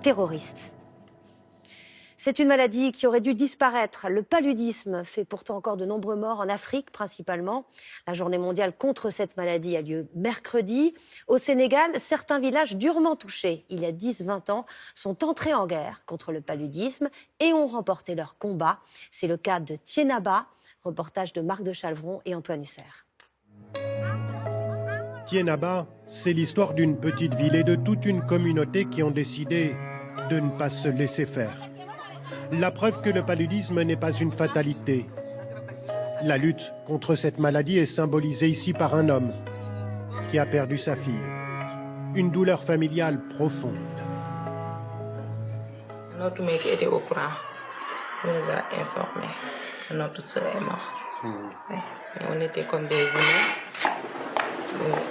terroriste. C'est une maladie qui aurait dû disparaître. Le paludisme fait pourtant encore de nombreux morts en Afrique principalement. La journée mondiale contre cette maladie a lieu mercredi. Au Sénégal, certains villages durement touchés il y a 10-20 ans sont entrés en guerre contre le paludisme et ont remporté leur combat. C'est le cas de Thiénaba. Reportage de Marc de Chalvron et Antoine Husser. Thiénaba, c'est l'histoire d'une petite ville et de toute une communauté qui ont décidé de ne pas se laisser faire. La preuve que le paludisme n'est pas une fatalité. La lutte contre cette maladie est symbolisée ici par un homme qui a perdu sa fille. Une douleur familiale profonde. Notre mec était au courant. Il nous a informés que notre sœur est morte. Oui. Et on était comme des humains.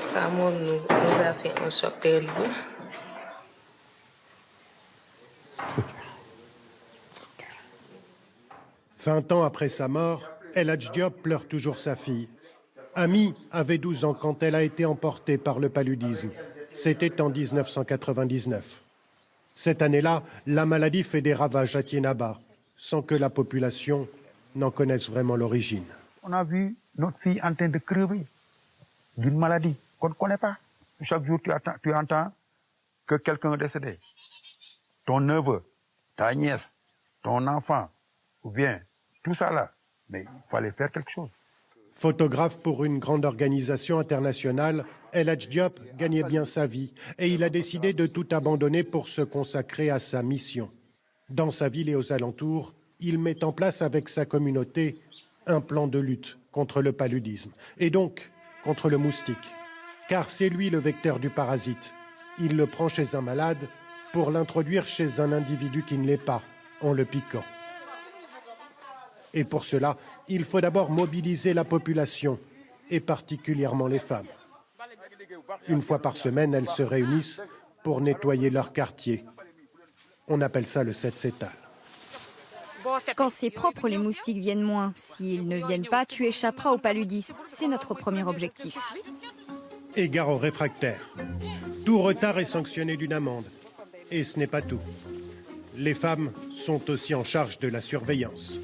Sa mort nous a fait un choc terrible. « 20 ans après sa mort, El Hadj Diop pleure toujours sa fille. Ami avait 12 ans quand elle a été emportée par le paludisme. C'était en 1999. Cette année-là, la maladie fait des ravages à Thiénaba, sans que la population n'en connaisse vraiment l'origine. On a vu notre fille en train de crever d'une maladie qu'on ne connaît pas. Chaque jour, tu entends que quelqu'un est décédé. Ton neveu, ta nièce, ton enfant, ou bien tout ça là. Mais il fallait faire quelque chose. Photographe pour une grande organisation internationale, El Hadj Diop gagnait bien sa vie et il a décidé de tout abandonner pour se consacrer à sa mission. Dans sa ville et aux alentours, il met en place avec sa communauté un plan de lutte contre le paludisme et donc contre le moustique. Car c'est lui le vecteur du parasite. Il le prend chez un malade pour l'introduire chez un individu qui ne l'est pas, en le piquant. Et pour cela, il faut d'abord mobiliser la population, et particulièrement les femmes. Une fois par semaine, elles se réunissent pour nettoyer leur quartier. On appelle ça le set-setal. Quand c'est propre, les moustiques viennent moins. S'ils ne viennent pas, tu échapperas au paludisme. C'est notre premier objectif. Égard aux réfractaires. Tout retard est sanctionné d'une amende. Et ce n'est pas tout. Les femmes sont aussi en charge de la surveillance.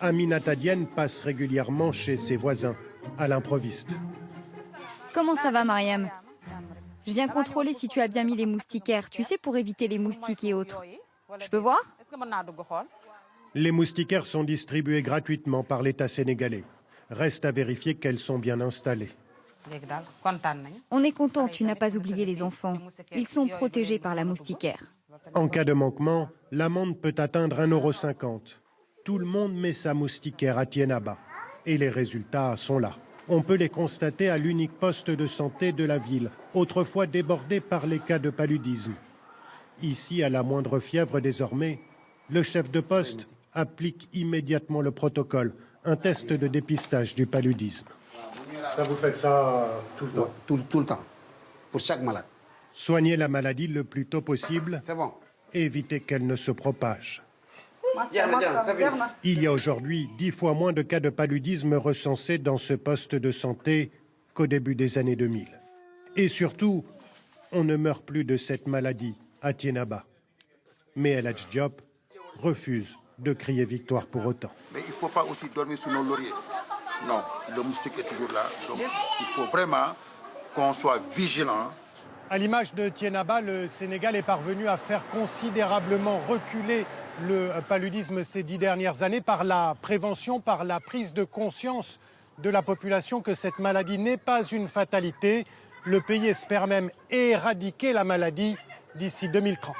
Aminata Diène passe régulièrement chez ses voisins, à l'improviste. Comment ça va, Mariam? Je viens contrôler si tu as bien mis les moustiquaires, tu sais, pour éviter les moustiques et autres. Je peux voir? Les moustiquaires sont distribués gratuitement par l'État sénégalais. Reste à vérifier qu'elles sont bien installées. On est content, tu n'as pas oublié les enfants. Ils sont protégés par la moustiquaire. En cas de manquement, l'amende peut atteindre 1,50 €. Tout le monde met sa moustiquaire à Thiénaba. Et les résultats sont là. On peut les constater à l'unique poste de santé de la ville, autrefois débordé par les cas de paludisme. Ici, à la moindre fièvre désormais, le chef de poste applique immédiatement le protocole, un test de dépistage du paludisme. Ça, vous faites ça tout le temps? Tout le temps, pour chaque malade. Soigner la maladie le plus tôt possible, C'est bon. et éviter qu'elle ne se propage. Il y a aujourd'hui 10 fois moins de cas de paludisme recensés dans ce poste de santé qu'au début des années 2000. Et surtout, on ne meurt plus de cette maladie à Thiénaba. Mais El Hadj Diop refuse de crier victoire pour autant. Mais il ne faut pas aussi dormir sous nos lauriers. Non, le moustique est toujours là. Donc il faut vraiment qu'on soit vigilant. À l'image de Thiénaba, le Sénégal est parvenu à faire considérablement reculer le paludisme ces 10 dernières années par la prévention, par la prise de conscience de la population que cette maladie n'est pas une fatalité. Le pays espère même éradiquer la maladie d'ici 2030.